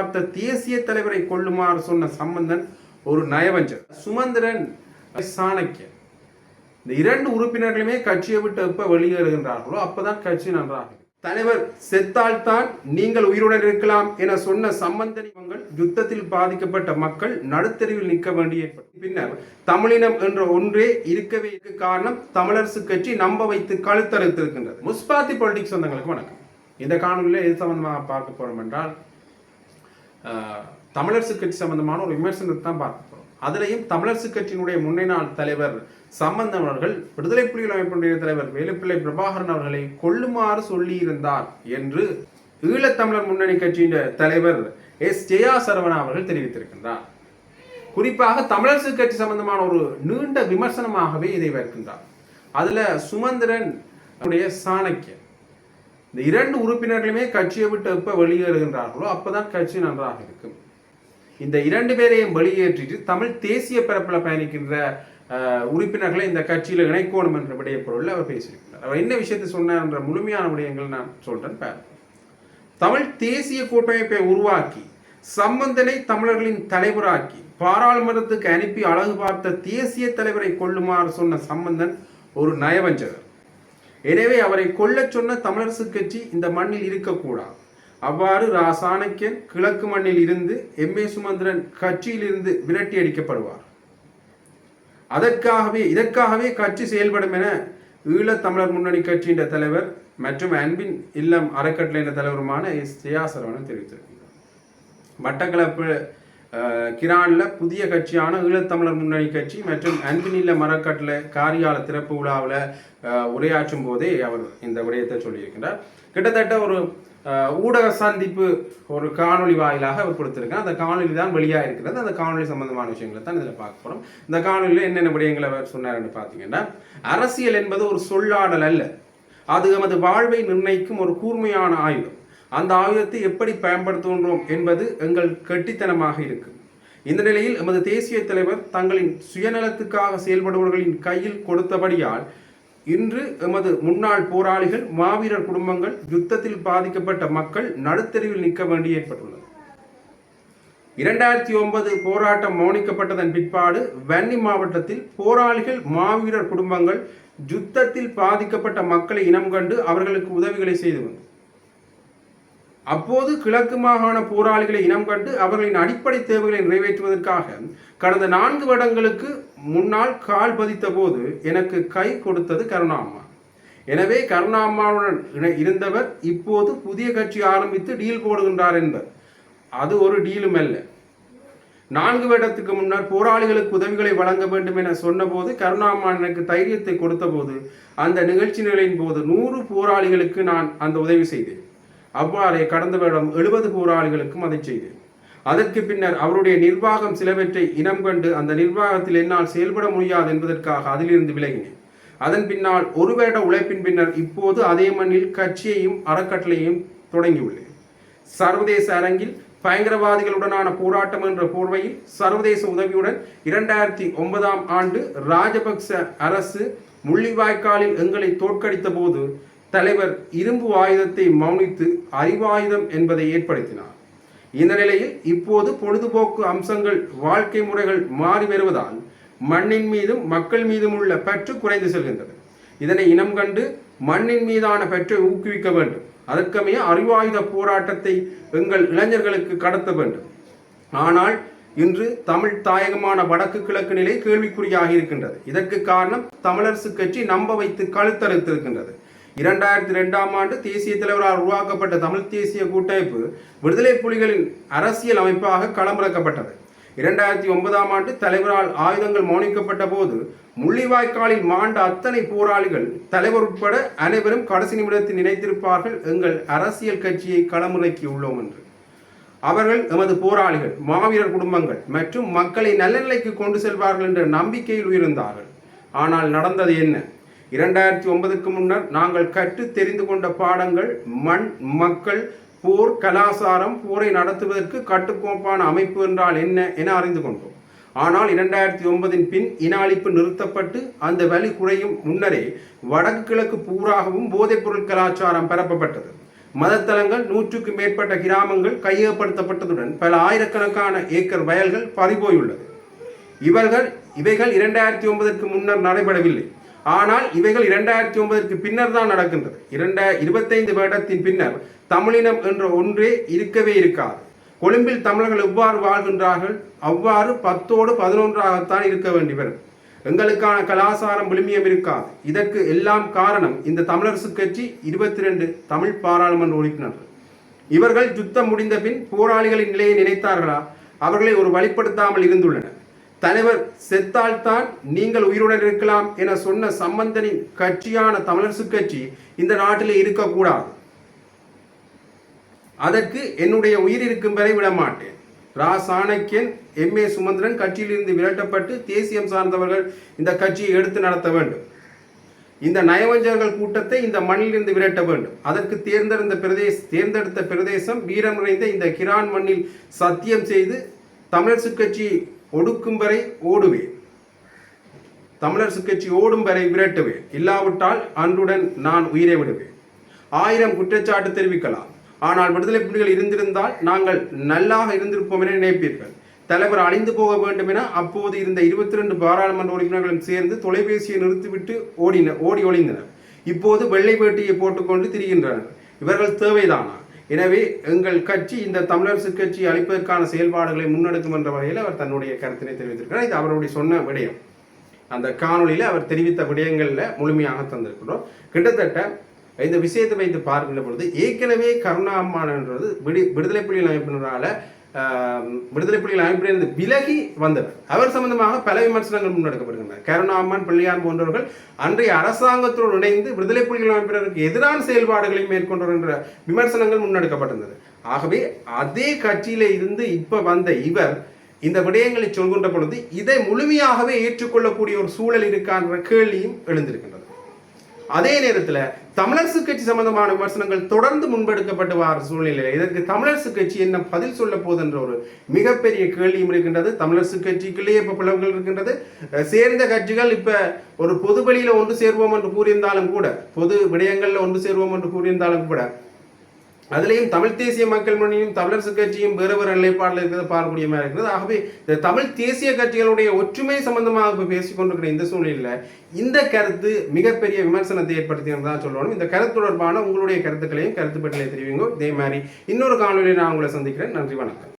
பார்த்த தேசிய தலைவரை கொள்ளுமாறு சொன்ன சம்பந்தன் ஒரு நயவஞ்சர். சுமந்திரன், சாணக்கியன், இந்த இரண்டு உறுப்பினர்களுமே கட்சியை விட்டு எப்ப வெளியேறுகின்றார்களோ அப்பதான் கட்சி நன்றாக. தலைவர் செத்தால்தான் நீங்கள் உயிருடன் இருக்கலாம் என சொன்ன சம்பந்தனிகள் யுத்தத்தில் பாதிக்கப்பட்ட மக்கள் நடுத்தெருவில் நிற்க வேண்டிய பின்னர் தமிழினம் என்ற ஒன்றே இருக்கவே காரணம் தமிழரசு கட்சி நம்ப வைத்து கழுத்தறுத்திருக்கின்றது. முஸ்பாத்தி பொலிட்டிக்ஸ் சொந்தங்களுக்கு வணக்கம். இந்த காணொலியில் எது சம்பந்தமாக பார்க்க போறோம் என்றால் தமிழரசு கட்சி சம்பந்தமான ஒரு விமர்சனத்தை தான் பார்க்க போறோம். அதிலையும் தமிழரசு கட்சியினுடைய முன்னாள் தலைவர் சம்பந்தன் அவர்கள் விடுதலை புலிகள் அமைப்பினுடைய தலைவர் வேலுப்பிள்ளை பிரபாகரன் அவர்களை கொல்லுமாறு சொல்லியிருந்தார் என்று ஈழத்தமிழர் முன்னணி கட்சியின் தலைவர் எஸ் ஜெயா சரவணா அவர்கள் தெரிவித்திருக்கின்றார். குறிப்பாக தமிழரசு கட்சி சம்பந்தமான ஒரு நீண்ட விமர்சனமாகவே இதை வைக்கின்றார். அதுல சுமந்திரன், சாணக்கியன், இந்த இரண்டு உறுப்பினர்களுமே கட்சியை விட்டு எப்ப வெளியேறுகின்றார்களோ அப்பதான் கட்சி நன்றாக இருக்கும். இந்த இரண்டு பேரையும் வெளியேற்றிட்டு தமிழ் தேசிய பரப்பில் பயணிக்கின்ற உறுப்பினர்களை இந்த கட்சியில் இணைக்கணும் என்ற விடைய பொருள் அவர் பேசியிருக்கிறார். அவர் என்ன விஷயத்தை சொன்னார் என்ற முழுமையான விடயங்கள் நான் சொல்றேன் பாருங்க. தமிழ் தேசிய கூட்டமைப்பை உருவாக்கி சம்பந்தனை தமிழர்களின் தலைவராக்கி பாராளுமன்றத்துக்கு அனுப்பி அழகு பார்த்த தேசிய தலைவரை கொள்ளுமாறு சொன்ன சம்பந்தன் ஒரு நயவஞ்சகர். எனவே அவரை கொல்ல சொன்ன தமிழரசு கட்சி இந்த மண்ணில் இருக்கக்கூடாது. அவ்வாறு சாணக்கியன் கிழக்கு மண்ணில் இருந்து எம்.ஏ. சுமந்திரன் கட்சியில் இருந்து விரட்டி அடிக்கப்படுவார். இதற்காகவே கட்சி செயல்படும் என ஈழத்தமிழர் முன்னணி கட்சியின் தலைவர் மற்றும் அன்பின் இல்லம் அறக்கட்டளை தலைவருமான எஸ் ஜெயா சரவணன் தெரிவித்திருக்கிறார். மட்டக்களப்பு கிரான்ல புதிய கட்சியான ஈழத்தமிழர் முன்னணி கட்சி மற்றும் அன்பின் இல்லம் அறக்கட்டளை காரியால திறப்பு விழாவில் உரையாற்றும் போதே அவர் இந்த விடயத்தை சொல்லியிருக்கிறார். கிட்டத்தட்ட ஒரு ஊடக சந்திப்பு ஒரு காணொலி வாயிலாக அவர் கொடுத்திருக்கார். அந்த காணொலி தான் வெளியாக இருக்கிறது. அந்த காணொலி சம்பந்தமான விஷயங்களை தான் இதில் பார்க்க போறோம். இந்த காணொலியில் என்னென்ன விடயங்களை அவர் சொன்னார்னு பார்த்தீங்கன்னா, அரசியல் என்பது ஒரு சொல்லாடல் அல்ல, அது எமது வாழ்வை நிர்ணயிக்கும் ஒரு கூர்மையான ஆயுதம். அந்த ஆயுதத்தை எப்படி பயன்படுத்துகின்றோம் என்பது எங்கள் கெட்டித்தனமாக இருக்கும். இந்த நிலையில் எமது தேசிய தலைவர் தங்களின் சுயநலத்துக்காக செயல்படுபவர்களின் கையில் கொடுத்தபடியால் இன்று எமது முன்னாள் போராளிகள், மாவீரர் குடும்பங்கள், யுத்தத்தில் பாதிக்கப்பட்ட மக்கள் நடுத்தெருவில் நிற்க வேண்டி ஏற்பட்டுள்ளது. 2009 போராட்டம் மௌனிக்கப்பட்டதன் பிற்பாடு வன்னி மாவட்டத்தில் போராளிகள், மாவீரர் குடும்பங்கள் யுத்தத்தில் பாதிக்கப்பட்ட மக்களை இனம் கண்டு அவர்களுக்கு உதவிகளை செய்து வந்தது. அப்போது கிழக்கு மாகாண போராளிகளை இனம் கண்டு அவர்களின் அடிப்படை தேவைகளை நிறைவேற்றுவதற்காக கடந்த 4 வருடங்களுக்கு முன்னால் கால் பதித்த போது எனக்கு கை கொடுத்தது கருணாம்மா. எனவே கருணாம்மாவுடன் இருந்தவர் இப்போது புதிய கட்சி ஆரம்பித்து டீல் போடுகின்றார் என்பர். அது ஒரு டீலும் அல்ல. 4 வருடத்துக்கு முன்னர் போராளிகளுக்கு உதவிகளை வழங்க வேண்டும் என சொன்னபோது கருணாம்மா எனக்கு தைரியத்தை கொடுத்த போது அந்த நிகழ்ச்சிகளின் போது 100 போராளிகளுக்கு நான் அந்த உதவி செய்தேன். அவ்வாறே கடந்த வருடம் 70 போராளிகளுக்கும் அதை செய்தேன். அதற்கு பின்னர் அவருடைய நிர்வாகம் சிலவற்றை இனம் கண்டு அந்த நிர்வாகத்தில் என்னால் செயல்பட முடியாது என்பதற்காக அதிலிருந்து விலகினேன். அதன் பின்னால் 1 வருட உழைப்பின் பின்னர் இப்போது அதே மண்ணில் கட்சியையும் அறக்கட்டளையும் தொடங்கியுள்ளேன். சர்வதேச அரங்கில் பயங்கரவாதிகளுடனான போராட்டம் என்ற போர்வையில் சர்வதேச உதவியுடன் 2009ஆம் ஆண்டு ராஜபக்ச அரசு முள்ளிவாய்க்காலில் எங்களை தோற்கடித்த போது தலைவர் இரும்பு ஆயுதத்தை மௌனித்து அறிவாயுதம் என்பதை ஏற்படுத்தினார். இந்த நிலையில் இப்போது பொழுதுபோக்கு அம்சங்கள், வாழ்க்கை முறைகள் மாறி வருவதால் மண்ணின் மீதும் மக்கள் மீதும் உள்ள பற்று குறைந்து செல்கின்றது. இதனை இனம் கண்டு மண்ணின் மீதான பற்றை ஊக்குவிக்க வேண்டும். அதற்கமைய அறிவாயுத போராட்டத்தை எங்கள் இளைஞர்களுக்கு கடத்த வேண்டும். ஆனால் இன்று தமிழ் தாயகமான வடக்கு கிழக்கு நிலை கேள்விக்குறியாக இருக்கின்றது. இதற்கு காரணம் தமிழரசு கட்சி நம்ப வைத்து கழுத்தறுத்திருக்கின்றது. 2002ஆம் ஆண்டு தேசிய தலைவரால் உருவாக்கப்பட்ட தமிழ் தேசிய கூட்டமைப்பு விடுதலை புலிகளின் அரசியல் அமைப்பாக களமிறக்கப்பட்டது. 2009ஆம் ஆண்டு தலைவரால் ஆயுதங்கள் மௌனிக்கப்பட்ட போது முள்ளிவாய்க்காலில் மாண்ட அத்தனை போராளிகள், தலைவர் உட்பட அனைவரும் கடைசி நிமிடத்தில் நினைத்திருப்பார்கள், எங்கள் அரசியல் கட்சியை களமிறக்கியுள்ளோம் என்று. அவர்கள் எமது போராளிகள், மாவீரர் குடும்பங்கள் மற்றும் மக்களை நல்ல நிலைக்கு கொண்டு செல்வார்கள் என்ற நம்பிக்கையில் உயர்ந்தார்கள். ஆனால் நடந்தது என்ன? 2009க்கு முன்னர் நாங்கள் கற்று தெரிந்து கொண்ட பாடங்கள், மண், மக்கள், போர், கலாசாரம், போரை நடத்துவதற்கு கட்டுக்கோப்பான அமைப்பு என்றால் என்ன என அறிந்து கொண்டோம். ஆனால் 2009 பின் இன அழிப்பு நிறுத்தப்பட்டு அந்த வலி குறையும் முன்னரே வடக்கு கிழக்கு பூராகவும் போதைப்பொருள் கலாச்சாரம் பரப்பப்பட்டது. மதத்தலங்கள், 100க்கும் மேற்பட்ட கிராமங்கள் கையகப்படுத்தப்பட்டதுடன் பல ஆயிரக்கணக்கான ஏக்கர் வயல்கள் பறிபோயுள்ளது. இவைகள் 2009ற்கு முன்னர் நடைபெறவில்லை. ஆனால் இவைகள் 2009ற்கு பின்னர் தான் நடக்கின்றது. 25 வருடத்தின் பின்னர் தமிழினம் என்ற ஒன்றே இருக்கவே இருக்காது. கொழும்பில் தமிழர்கள் எவ்வாறு வாழ்கின்றார்கள் அவ்வாறு 10ஓடு 11ஆகத்தான் இருக்க வேண்டி வரும். எங்களுக்கான கலாசாரம் விழுமியம் இருக்காது. இதற்கு எல்லாம் காரணம் இந்த தமிழரசு கட்சி 22 தமிழ் பாராளுமன்ற உறுப்பினர்கள். இவர்கள் யுத்தம் முடிந்த பின் போராளிகளின் நிலையை நினைத்தார்களா? அவர்களை ஒரு வழிப்படுத்தாமல் இருந்துள்ளனர். தலைவர் செத்தால்தான் நீங்கள் உயிருடன் இருக்கலாம் என சொன்ன சம்பந்தனின் கட்சியான தமிழரசு கட்சி இந்த நாட்டிலே இருக்கக்கூடாது. அதற்கு என்னுடைய உயிர் இருக்கும் வரை விடமாட்டேன். ரா சாணக்கியன், MA சுமந்திரன் கட்சியிலிருந்து விரட்டப்பட்டு தேசியம் சார்ந்தவர்கள் இந்த கட்சியை எடுத்து நடத்த வேண்டும். இந்த நயவஞ்சகர்கள் கூட்டத்தை இந்த மண்ணிலிருந்து விரட்ட வேண்டும். அதற்கு தேர்ந்தெடுத்த பிரதேசம் வீரம் நிறைந்த இந்த கிரான் மண்ணில் சத்தியம் செய்து தமிழரசு கட்சி ஒடுக்கும் வரை ஓடுவேன். தமிழரசு கட்சி ஓடும் வரை விரட்டுவேன். இல்லாவிட்டால் அன்றுடன் நான் உயிரை விடுவேன். 1000 குற்றச்சாட்டு தெரிவிக்கலாம். ஆனால் விடுதலை புலிகள் இருந்திருந்தால் நாங்கள் நல்லாக இருந்திருப்போம் என நினைப்பீர்கள். தலைவர் அழிந்து போக வேண்டும் என அப்போது இருந்த 22 பாராளுமன்ற உறுப்பினர்களும் சேர்ந்து தொலைபேசியை நிறுத்திவிட்டு ஓடி ஒளிந்தனர். இப்போது வெள்ளை வேட்டியை போட்டுக்கொண்டு திரிகின்றனர். இவர்கள் தேவைதானா? எனவே எங்கள் கட்சி இந்த தமிழரசு கட்சி அளிப்பதற்கான செயல்பாடுகளை முன்னெடுக்கும் என்ற வகையில் அவர் தன்னுடைய கருத்தினை தெரிவித்திருக்கிறார். இது அவருடைய சொன்ன விடயம். அந்த காணொலியில் அவர் தெரிவித்த விடயங்களில் முழுமையாக தந்திருக்கிறோம். கிட்டத்தட்ட இந்த விஷயத்தை வைத்து பார்க்கின்ற பொழுது ஏற்கனவே கருணா அம்மான் என்றது விடுதலை புலிகள் அமைப்பிலிருந்து விலகி வந்தவர். அவர் சம்பந்தமாக பல விமர்சனங்கள் முன்னெடுக்கப்படுகின்றன. கருணா அம்மான், பிள்ளையான் போன்றவர்கள் அன்றைய அரசாங்கத்தோடு இணைந்து விடுதலை புலிகள் அமைப்பினருக்கு எதிரான செயல்பாடுகளை மேற்கொண்டவர் என்ற விமர்சனங்கள் முன்னெடுக்கப்பட்டிருந்தது. ஆகவே அதே கட்சியில இருந்து இப்ப வந்த இவர் இந்த விடயங்களை சொல்கின்ற பொழுது இதை முழுமையாகவே ஏற்றுக்கொள்ளக்கூடிய ஒரு சூழல் இருக்கான்ற கேள்வியும் எழுந்திருக்கின்றது. அதே நேரத்தில் தமிழரசு கட்சி சம்பந்தமான விமர்சனங்கள் தொடர்ந்து முன்பெடுக்கப்பட்டு வர சூழ்நிலையில் இதற்கு தமிழரசு கட்சி என்ன பதில் சொல்ல போது என்ற ஒரு மிகப்பெரிய கேள்வியும் இருக்கின்றது. தமிழரசு கட்சிக்குள்ளேயே இப்ப பிளவுகள் இருக்கின்றது. சேர்ந்த கட்சிகள் இப்ப ஒரு பொது வழியில ஒன்று சேர்வோம் என்று கூறியிருந்தாலும் கூட, பொது விடயங்கள்ல ஒன்று சேர்வோம் என்று கூறியிருந்தாலும் கூட, அதிலையும் தமிழ் தேசிய மக்கள் முன்னணியும் தமிழரசு கட்சியும் வேறு வேறு நிலைப்பாடில் இருக்கிறது பார்க்கக்கூடியமாக இருக்கிறது. ஆகவே இந்த தமிழ் தேசிய கட்சிகளுடைய ஒற்றுமை சம்பந்தமாக இப்போ பேசிக்கொண்டிருக்கிற இந்த சூழ்நிலையில் இந்த கருத்து மிகப்பெரிய விமர்சனத்தை ஏற்படுத்தினு தான் சொல்லணும். இந்த கருத்து தொடர்பான உங்களுடைய கருத்துக்களையும் கருத்து பட்டியலை தெரிவிங்க. இதே மாதிரி இன்னொரு காணொலியை நான் உங்களை சந்திக்கிறேன். நன்றி, வணக்கம்.